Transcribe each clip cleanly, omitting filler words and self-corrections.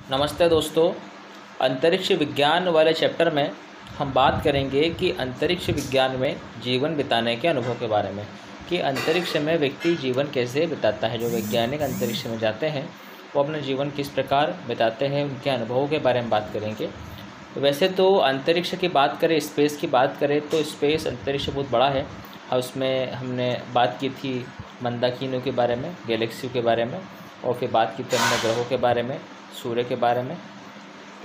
नमस्ते दोस्तों। अंतरिक्ष विज्ञान वाले चैप्टर में हम बात करेंगे कि अंतरिक्ष विज्ञान में जीवन बिताने के अनुभव के बारे में, कि अंतरिक्ष में व्यक्ति जीवन कैसे बिताता है। जो वैज्ञानिक अंतरिक्ष में जाते हैं वो अपना जीवन किस प्रकार बिताते हैं, उनके अनुभवों के बारे में बात करेंगे। वैसे तो अंतरिक्ष की बात करें, स्पेस की बात करें तो स्पेस अंतरिक्ष बहुत बड़ा है। और उसमें हमने बात की थी मंदाकिनियों के बारे में, गैलेक्सियों के बारे में, और फिर बात की थी हमने ग्रहों के बारे में, सूर्य के बारे में,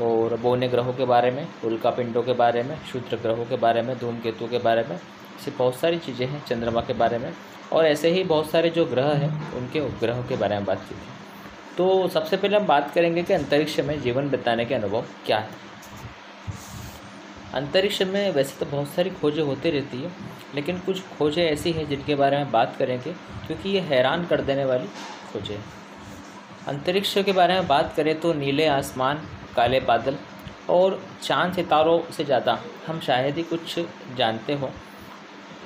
और बौने ग्रहों के बारे में, उल्कापिंडों के बारे में, क्षुद्र ग्रहों के बारे में, धूमकेतु के बारे में। ऐसी बहुत सारी चीज़ें हैं, चंद्रमा के बारे में, और ऐसे ही बहुत सारे जो ग्रह हैं उनके उपग्रहों के बारे में बात की थी। तो सबसे पहले हम बात करेंगे कि अंतरिक्ष में जीवन बिताने के अनुभव क्या है। अंतरिक्ष में वैसे तो बहुत सारी खोजें होती रहती है, लेकिन कुछ खोजें ऐसी हैं जिनके बारे में बात करेंगे क्योंकि ये हैरान कर देने वाली खोजें हैं। अंतरिक्ष के बारे में बात करें तो नीले आसमान, काले बादल और चांद सितारों से ज़्यादा हम शायद ही कुछ जानते हो,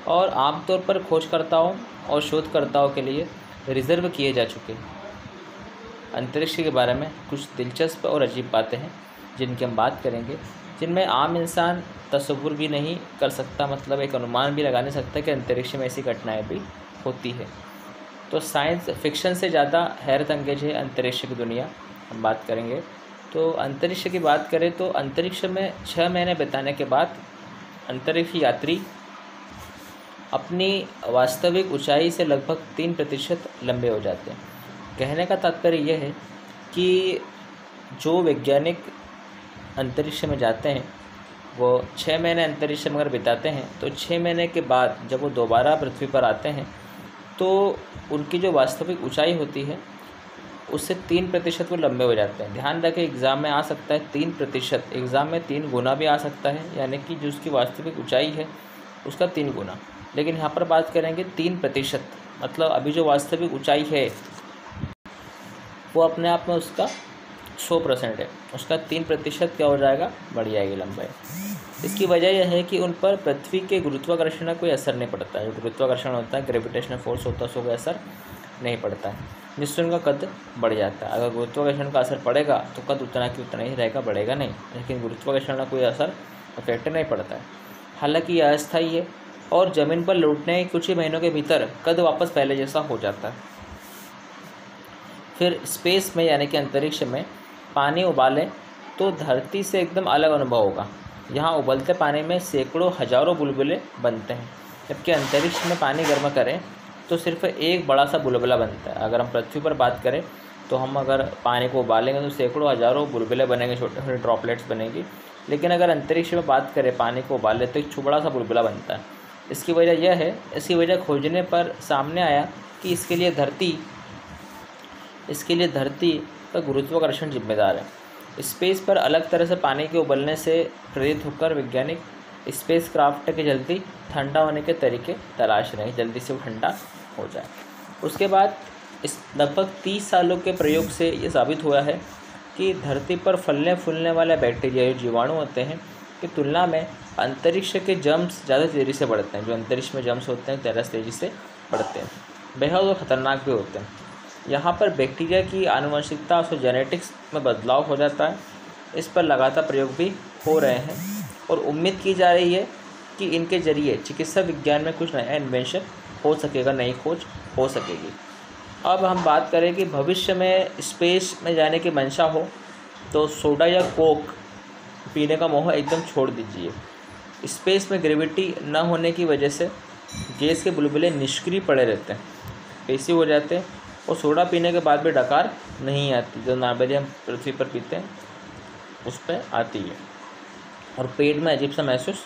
और आमतौर पर खोजकर्ताओं और शोधकर्ताओं के लिए रिजर्व किए जा चुके हैं। अंतरिक्ष के बारे में कुछ दिलचस्प और अजीब बातें हैं जिनकी हम बात करेंगे, जिनमें आम इंसान तसव्वुर भी नहीं कर सकता, मतलब एक अनुमान भी लगा नहीं सकता कि अंतरिक्ष में ऐसी घटनाएं भी होती है। तो साइंस फिक्शन से ज़्यादा हैरत अंगेज है अंतरिक्ष की दुनिया, हम बात करेंगे। तो अंतरिक्ष की बात करें तो अंतरिक्ष में 6 महीने बिताने के बाद अंतरिक्ष यात्री अपनी वास्तविक ऊंचाई से लगभग 3% लंबे हो जाते हैं। कहने का तात्पर्य यह है कि जो वैज्ञानिक अंतरिक्ष में जाते हैं वो 6 महीने अंतरिक्ष में अगर बिताते हैं तो 6 महीने के बाद जब वो दोबारा पृथ्वी पर आते हैं तो उनकी जो वास्तविक ऊंचाई होती है उससे 3% वो लंबे हो जाते हैं। ध्यान रखें, एग्ज़ाम में आ सकता है 3%, एग्ज़ाम में 3 गुना भी आ सकता है, यानी कि जो उसकी वास्तविक ऊंचाई है उसका 3 गुना। लेकिन यहाँ पर बात करेंगे 3%, मतलब अभी जो वास्तविक ऊंचाई है वो अपने आप में उसका 100% है, उसका 3% क्या हो जाएगा, बढ़ जाएगी लंबाई। इसकी वजह यह है कि उन पर पृथ्वी के गुरुत्वाकर्षण का कोई असर नहीं पड़ता है। जो गुरुत्वाकर्षण होता है, ग्रेविटेशनल फोर्स होता है, उसका कोई असर नहीं पड़ता है, जिससे उनका कद बढ़ जाता है। अगर गुरुत्वाकर्षण का असर पड़ेगा तो कद उतना कि उतना ही रहेगा, बढ़ेगा नहीं। लेकिन गुरुत्वाकर्षण का कोई असर इफेक्ट नहीं पड़ता है। हालांकि यह अस्थायी है और ज़मीन पर लौटने के कुछ ही महीनों के भीतर कद वापस पहले जैसा हो जाता है। फिर स्पेस में यानी कि अंतरिक्ष में पानी उबालें तो धरती से एकदम अलग अनुभव होगा। यहाँ उबलते पानी में सैकड़ों हजारों बुलबुले बनते हैं, जबकि अंतरिक्ष में पानी गर्म करें तो सिर्फ एक बड़ा सा बुलबुला बनता है। अगर हम पृथ्वी पर बात करें तो हम अगर पानी को उबालेंगे तो सैकड़ों हजारों बुलबुले बनेंगे, छोटे छोटे ड्रॉपलेट्स बनेंगी। लेकिन अगर अंतरिक्ष में बात करें, पानी को उबाले तो एक बड़ा सा बुलबुला बनता है। इसकी वजह खोजने पर सामने आया कि इसके लिए धरती का गुरुत्वाकर्षण जिम्मेदार है। स्पेस पर अलग तरह से पानी के उबलने से प्रेरित होकर वैज्ञानिक स्पेस क्राफ्ट के जल्दी ठंडा होने के तरीके तलाश रहे हैं, जल्दी से वो ठंडा हो जाए। उसके बाद इस लगभग 30 सालों के प्रयोग से ये साबित हुआ है कि धरती पर फलने फूलने वाले बैक्टीरिया, जो जीवाणु होते हैं, की तुलना में अंतरिक्ष के जर्म्स ज़्यादा तेज़ी से बढ़ते हैं। जो अंतरिक्ष में जर्म्स होते हैं ज़्यादा तेज़ी से बढ़ते हैं, बेहद खतरनाक भी होते हैं। यहाँ पर बैक्टीरिया की आनुवंशिकता और जेनेटिक्स में बदलाव हो जाता है। इस पर लगातार प्रयोग भी हो रहे हैं और उम्मीद की जा रही है कि इनके जरिए चिकित्सा विज्ञान में कुछ नया इन्वेंशन हो सकेगा, नई खोज हो सकेगी। अब हम बात करें कि भविष्य में स्पेस में जाने की मंशा हो तो सोडा या कोक पीने का मोह एकदम छोड़ दीजिए। स्पेस में ग्रेविटी न होने की वजह से गैस के बुलबुले निष्क्रिय पड़े रहते हैं, पैसिव हो जाते हैं, और सोडा पीने के बाद भी डकार नहीं आती। जो नॉर्मली हम पृथ्वी पर पीते हैं उस पर आती है, और पेट में अजीब सा महसूस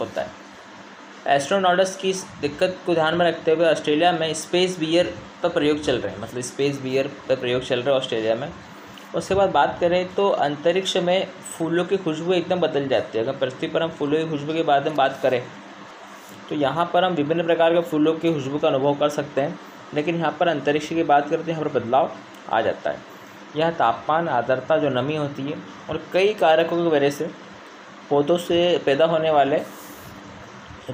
होता है। एस्ट्रोनॉट्स की इस दिक्कत को ध्यान में रखते हुए ऑस्ट्रेलिया में स्पेस बियर पर प्रयोग चल रहे हैं, मतलब स्पेस बियर पर प्रयोग चल रहे हैं ऑस्ट्रेलिया में। उसके बाद बात करें तो अंतरिक्ष में फूलों की खुशबू एकदम बदल जाती है। अगर पृथ्वी पर हम फूलों की खुशबू के बारे में बात करें तो यहाँ पर हम विभिन्न प्रकार के फूलों की खुशबू का अनुभव कर सकते हैं, लेकिन यहाँ पर अंतरिक्ष की बात करते हैं, यहाँ पर बदलाव आ जाता है। यह तापमान, आर्द्रता, जो नमी होती है, और कई कारकों की वजह से पौधों से पैदा होने वाले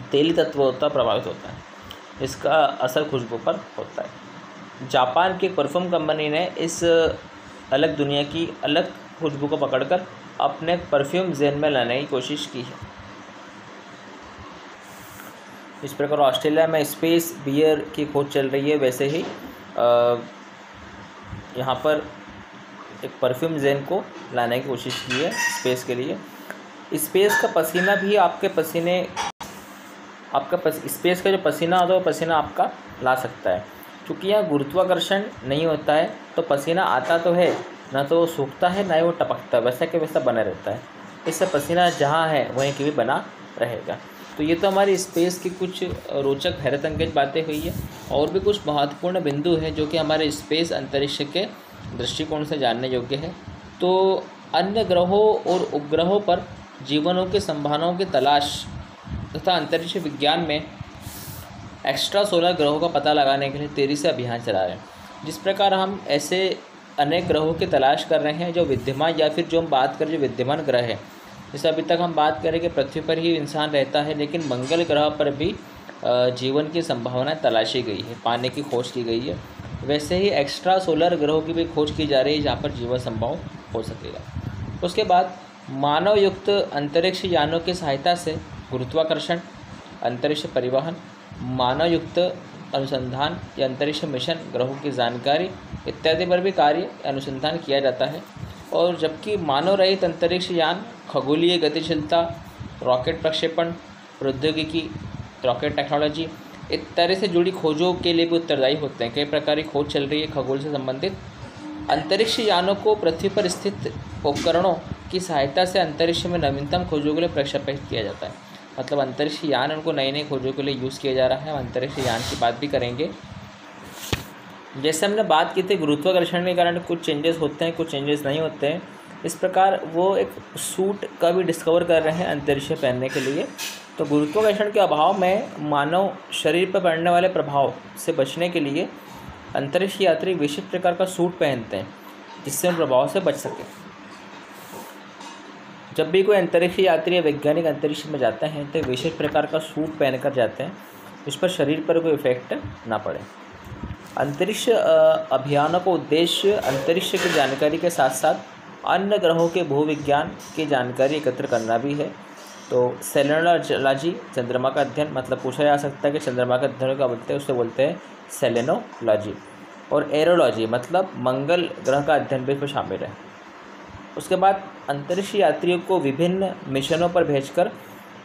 तेली तत्व होता प्रभावित होता है। इसका असर खुशबू पर होता है। जापान की एक परफ्यूम कंपनी ने इस अलग दुनिया की अलग खुशबू को पकड़कर अपने परफ्यूम जेन में लाने की कोशिश की है। इस प्रकार ऑस्ट्रेलिया में स्पेस बियर की खोज चल रही है, वैसे ही यहाँ पर एक परफ्यूम जेन को लाने की कोशिश की है स्पेस के लिए। स्पेस का पसीना भी स्पेस का जो पसीना होता है वो पसीना आपका ला सकता है, क्योंकि यहाँ गुरुत्वाकर्षण नहीं होता है तो पसीना आता तो है, ना तो वो सूखता है ना ही वो टपकता है, वैसा के वैसा बना रहता है। इससे पसीना जहाँ है वहीं की भी बना रहेगा। तो ये तो हमारी स्पेस की कुछ रोचक हैरत अंगेज बातें हुई है। और भी कुछ महत्वपूर्ण बिंदु है जो कि हमारे स्पेस अंतरिक्ष के दृष्टिकोण से जानने योग्य है। तो अन्य ग्रहों और उपग्रहों पर जीवनों की संभावनाओं की तलाश तथा अंतरिक्ष विज्ञान में एक्स्ट्रा सोलर ग्रहों का पता लगाने के लिए तेजी से अभियान चला रहे हैं। जिस प्रकार हम ऐसे अनेक ग्रहों की तलाश कर रहे हैं जो विद्यमान, या फिर जो हम बात करें जो विद्यमान ग्रह है, जैसे अभी तक हम बात करें कि पृथ्वी पर ही इंसान रहता है, लेकिन मंगल ग्रह पर भी जीवन की संभावना तलाशी गई है, पाने की खोज की गई है। वैसे ही एक्स्ट्रा सोलर ग्रहों की भी खोज की जा रही है जहाँ पर जीवन संभव हो सकेगा। उसके बाद मानव युक्त अंतरिक्ष यानों की सहायता से गुरुत्वाकर्षण, अंतरिक्ष परिवहन, मानव युक्त अनुसंधान या अंतरिक्ष मिशन, ग्रहों की जानकारी इत्यादि पर भी कार्य अनुसंधान किया जाता है। और जबकि मानव रहित अंतरिक्ष यान खगोलीय गतिशीलता, रॉकेट प्रक्षेपण, प्रौद्योगिकी, रॉकेट टेक्नोलॉजी इत्यादि से जुड़ी खोजों के लिए भी उत्तरदायी होते हैं। कई प्रकार की खोज चल रही है खगोल से संबंधित। अंतरिक्ष यानों को पृथ्वी पर स्थित उपकरणों की सहायता से अंतरिक्ष में नवीनतम खोजों के लिए प्रक्षेपित किया जाता है। मतलब अंतरिक्ष यान उनको नई नई खोजों के लिए यूज़ किया जा रहा है। हम अंतरिक्ष यान की बात भी करेंगे। जैसे हमने बात की थी गुरुत्वाकर्षण के कारण कुछ चेंजेस होते हैं, कुछ चेंजेस नहीं होते हैं। इस प्रकार वो एक सूट का भी डिस्कवर कर रहे हैं अंतरिक्ष में पहनने के लिए। तो गुरुत्वाकर्षण के अभाव में मानव शरीर पर पड़ने वाले प्रभाव से बचने के लिए अंतरिक्ष यात्री विशिष्ट प्रकार का सूट पहनते हैं जिससे उन प्रभाव से बच सके। जब भी कोई अंतरिक्ष यात्री या वैज्ञानिक अंतरिक्ष में जाते हैं तो विशेष प्रकार का सूट पहनकर जाते हैं जिस पर शरीर पर कोई इफेक्ट ना पड़े। अंतरिक्ष अभियानों का उद्देश्य अंतरिक्ष की जानकारी के साथ साथ अन्य ग्रहों के भूविज्ञान की जानकारी एकत्र करना भी है। तो सेलेनोलॉजी, चंद्रमा का अध्ययन, मतलब पूछा जा सकता है कि चंद्रमा का अध्ययन क्या बोलते हैं, उससे बोलते हैं सेलेनोलॉजी। और एरोलॉजी मतलब मंगल ग्रह का अध्ययन भी इसमें शामिल है। उसके बाद अंतरिक्ष यात्रियों को विभिन्न मिशनों पर भेजकर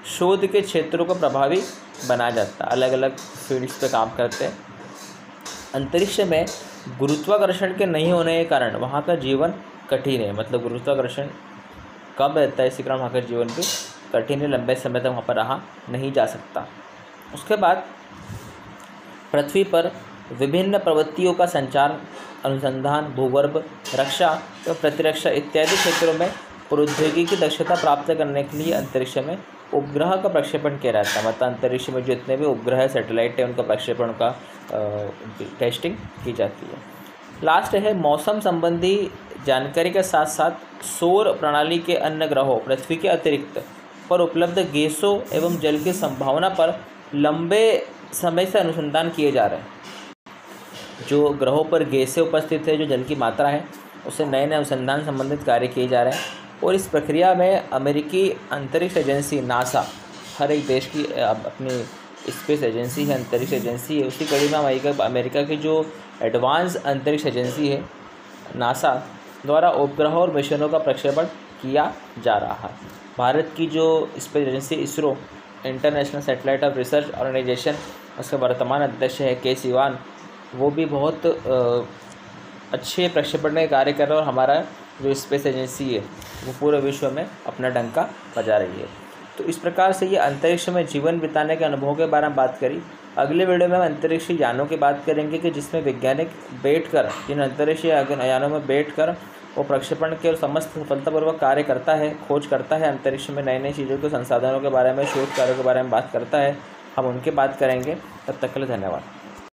शोध के क्षेत्रों को प्रभावी बनाया जाता है, अलग अलग फील्ड्स पे काम करते हैं। अंतरिक्ष में गुरुत्वाकर्षण के नहीं होने के कारण वहाँ का जीवन कठिन है, मतलब गुरुत्वाकर्षण कम रहता है, इसी कारण वहाँ का जीवन भी कठिन है, लंबे समय तक वहाँ पर रहा नहीं जा सकता। उसके बाद पृथ्वी पर विभिन्न प्रवृत्तियों का संचार, अनुसंधान, भूगर्भ, रक्षा एवं प्रतिरक्षा इत्यादि क्षेत्रों में प्रौद्योगिकी की दक्षता प्राप्त करने के लिए अंतरिक्ष में उपग्रह का प्रक्षेपण किया जाता है। मतलब अंतरिक्ष में जितने भी उपग्रह सैटेलाइट है उनका प्रक्षेपण का टेस्टिंग की जाती है। लास्ट है मौसम संबंधी जानकारी के साथ साथ सौर प्रणाली के अन्य ग्रहों पृथ्वी के अतिरिक्त पर उपलब्ध गैसों एवं जल की संभावना पर लंबे समय से अनुसंधान किए जा रहे हैं। जो ग्रहों पर गैसें उपस्थित है, जो जल की मात्रा है, उससे नए नए अनुसंधान संबंधित कार्य किए जा रहे हैं। और इस प्रक्रिया में अमेरिकी अंतरिक्ष एजेंसी नासा, हर एक देश की अपनी स्पेस एजेंसी है, अंतरिक्ष एजेंसी है, उसी कड़ी में अमेरिका की जो एडवांस अंतरिक्ष एजेंसी है नासा द्वारा उपग्रहों और मिशनों का प्रक्षेपण किया जा रहा है। भारत की जो space agency ISRO, international satellite of research organisation, उसका वर्तमान अध्यक्ष है के सिवान, वो भी बहुत अच्छे प्रक्षेपण में कार्य कर रहा है और हमारा जो स्पेस एजेंसी है वो पूरे विश्व में अपना डंका बजा रही है। तो इस प्रकार से ये अंतरिक्ष में जीवन बिताने के अनुभवों के बारे में बात करी। अगले वीडियो में हम अंतरिक्ष यानों की बात करेंगे कि जिसमें वैज्ञानिक बैठकर, जिन अंतरिक्ष यानों में बैठकर वो प्रक्षेपण के समस्त सफलतापूर्वक कार्य करता है, खोज करता है, अंतरिक्ष में नई नई चीज़ों के संसाधनों के बारे में, शोध कार्यों के बारे में बात करता है। हम उनकी बात करेंगे। तब तक के लिए धन्यवाद।